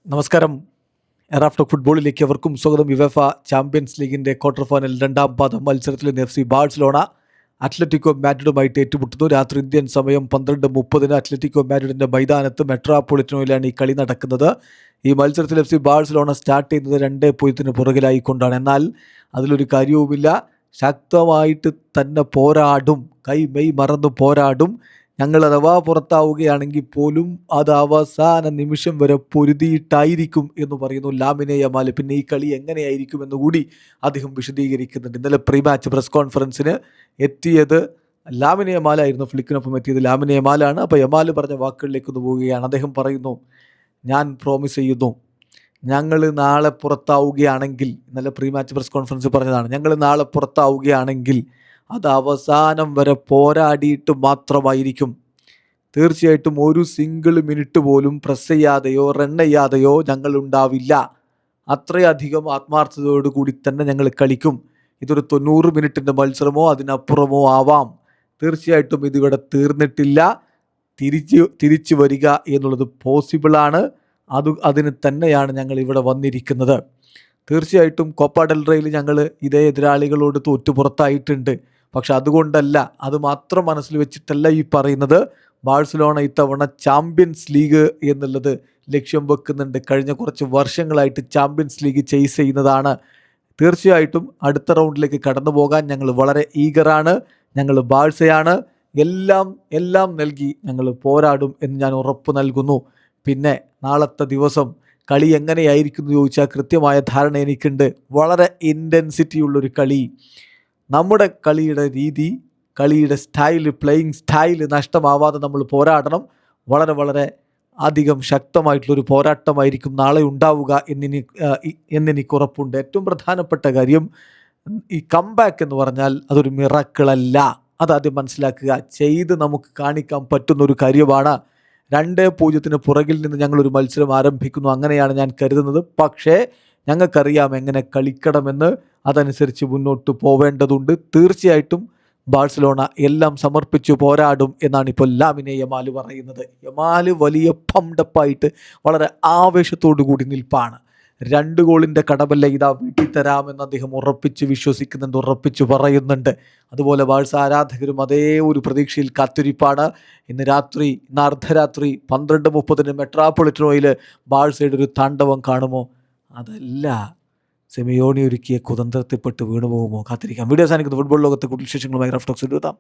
നമസ്കാരം. എറാഫ് ടോക്ക് ഫുട്ബോളിലേക്ക് അവർക്കും സ്വാഗതം. യുവേഫ ചാമ്പ്യൻസ് ലീഗിൻ്റെ ക്വാർട്ടർ ഫൈനൽ രണ്ടാം പാദ മത്സരത്തിൽ നിന്ന് FC ബാഴ്സലോണ അത്ലറ്റിക്കോ മാഡ്രിഡുമായിട്ട് ഏറ്റുമുട്ടുന്നു. രാത്രി ഇന്ത്യൻ സമയം 12:30 അത്ലറ്റിക്കോ മാഡ്രിഡിൻ്റെ മൈതാനത്ത് മെട്രോപൊളിറ്റനോയിലാണ് ഈ കളി നടക്കുന്നത്. ഈ മത്സരത്തിൽ FC ബാഴ്സലോണ സ്റ്റാർട്ട് ചെയ്യുന്നത് 2-0 പുറകിലായിക്കൊണ്ടാണ്. എന്നാൽ അതിലൊരു കാര്യവുമില്ല, ശക്തമായിട്ട് തന്നെ പോരാടും, കൈ മെയ് മറന്ന് പോരാടും. ഞങ്ങൾ അഥവാ പുറത്താവുകയാണെങ്കിൽ പോലും അത് അവസാന നിമിഷം വരെ പൊരുതിയിട്ടായിരിക്കും എന്ന് പറയുന്നു ലാമിനെ യമാൽ. പിന്നെ ഈ കളി എങ്ങനെയായിരിക്കും എന്ന് കൂടി അദ്ദേഹം വിശദീകരിക്കുന്നുണ്ട്. ഇന്നലെ പ്രീ മാച്ച് പ്രസ് കോൺഫറൻസിന് എത്തിയത് ലാമിനെ യമാലായിരുന്നു. ഫ്ലിക്കിനൊപ്പം എത്തിയത് ലാമിനെ യമാലാണ്. അപ്പോൾ യമാൽ പറഞ്ഞ വാക്കുകളിലേക്ക് ഒന്ന് പോവുകയാണ്. അദ്ദേഹം പറയുന്നു, ഞാൻ പ്രോമിസ് ചെയ്യുന്നു, ഞങ്ങൾ നാളെ പുറത്താവുകയാണെങ്കിൽ, ഇന്നലെ പ്രീ മാച്ച് പ്രസ് കോൺഫറൻസ് പറഞ്ഞതാണ്, ഞങ്ങൾ നാളെ പുറത്താവുകയാണെങ്കിൽ അത് അവസാനം വരെ പോരാടിയിട്ട് മാത്രമായിരിക്കും. തീർച്ചയായിട്ടും ഒരു സിംഗിൾ മിനിറ്റ് പോലും പ്രസ് ചെയ്യാതെയോ റൺ ചെയ്യാതെയോ ഞങ്ങൾ ഉണ്ടാവില്ല. അത്രയധികം ആത്മാർത്ഥതയോടു കൂടി തന്നെ ഞങ്ങൾ കളിക്കും. ഇതൊരു 90 മിനിറ്റിൻ്റെ മത്സരമോ അതിനപ്പുറമോ ആവാം. തീർച്ചയായിട്ടും ഇതിവിടെ തീർന്നിട്ടില്ല. തിരിച്ചു വരിക എന്നുള്ളത് പോസിബിളാണ്. അതിന് തന്നെയാണ് ഞങ്ങൾ ഇവിടെ വന്നിരിക്കുന്നത്. തീർച്ചയായിട്ടും കോപ്പ ഡെൽ റേയിൽ ഞങ്ങൾ ഇതേ എതിരാളികളോട് തോറ്റു പുറത്തായിട്ടുണ്ട്. പക്ഷെ അതുകൊണ്ടല്ല, അത് മാത്രം മനസ്സിൽ വെച്ചിട്ടല്ല ഈ പറയുന്നത്. ബാഴ്സലോണ ഇത്തവണ ചാമ്പ്യൻസ് ലീഗ് എന്നുള്ളത് ലക്ഷ്യം വെക്കുന്നുണ്ട്. കഴിഞ്ഞ കുറച്ച് വർഷങ്ങളായിട്ട് ചാമ്പ്യൻസ് ലീഗ് ചേസ് ചെയ്യുന്നതാണ്. തീർച്ചയായിട്ടും അടുത്ത റൗണ്ടിലേക്ക് കടന്നു പോകാൻ ഞങ്ങൾ വളരെ ഈഗറാണ്. ഞങ്ങൾ ബാഴ്സയാണ്. എല്ലാം നൽകി ഞങ്ങൾ പോരാടും എന്ന് ഞാൻ ഉറപ്പ് നൽകുന്നു. പിന്നെ നാളത്തെ ദിവസം കളി എങ്ങനെയായിരിക്കും എന്ന് ചോദിച്ചാൽ കൃത്യമായ ധാരണ എനിക്കുണ്ട്. വളരെ ഇൻറ്റൻസിറ്റി ഉള്ളൊരു കളി. നമ്മുടെ കളിയുടെ രീതി, കളിയുടെ സ്റ്റൈല്, പ്ലേയിങ് സ്റ്റൈല് നഷ്ടമാവാതെ നമ്മൾ പോരാടണം. വളരെ അധികം ശക്തമായിട്ടുള്ളൊരു പോരാട്ടമായിരിക്കും നാളെ ഉണ്ടാവുക എന്നെനിക്ക് ഉറപ്പുണ്ട്. ഏറ്റവും പ്രധാനപ്പെട്ട കാര്യം, ഈ കംബാക്ക് എന്ന് പറഞ്ഞാൽ അതൊരു മിറക്കിളല്ല. അതാദ്യം മനസ്സിലാക്കുക. ചെയ്ത് നമുക്ക് കാണിക്കാൻ പറ്റുന്നൊരു കാര്യമാണ്. 2-0 പുറകിൽ നിന്ന് ഞങ്ങളൊരു മത്സരം ആരംഭിക്കുന്നു, അങ്ങനെയാണ് ഞാൻ കരുതുന്നത്. പക്ഷേ ഞങ്ങൾക്കറിയാം എങ്ങനെ കളിക്കണമെന്ന്. അതനുസരിച്ച് മുന്നോട്ട് പോവേണ്ടതുണ്ട്. തീർച്ചയായിട്ടും ബാഴ്സലോണ എല്ലാം സമർപ്പിച്ചു പോരാടും എന്നാണ് ഇപ്പോൾ ലാമിനെ യമാൽ പറയുന്നത്. യമാൽ വലിയ പംഡപ്പായിട്ട് വളരെ ആവേശത്തോടു കൂടി നിൽപ്പാണ്. 2 ഗോളിൻ്റെ കടമല്ല ഇതാ വീട്ടിൽ തരാമെന്ന് അദ്ദേഹം ഉറപ്പിച്ച് വിശ്വസിക്കുന്നുണ്ട്, ഉറപ്പിച്ച് പറയുന്നുണ്ട്. അതുപോലെ ബാഴ്സ ആരാധകരും അതേ ഒരു പ്രതീക്ഷയിൽ കാത്തിരിപ്പാണ്. ഇന്ന് അർദ്ധരാത്രി 12:30 മെട്രോപൊളിറ്റനോയിൽ ബാഴ്സയുടെ ഒരു താണ്ഡവം കാണുമോ? അതല്ല, സിമിയോണി ഒരുക്കിയ കുതന്ത്രത്തിൽപ്പെട്ട് വീണുപോകുമോ? കാത്തിരിക്കാം. വീഡിയോ സാധിക്കുന്നത് ഫുട്ബോൾ ലോകത്തെ കൂടുതൽ വിശേഷങ്ങളുമായി റഫ് ടോക്സ് എഴുതാം.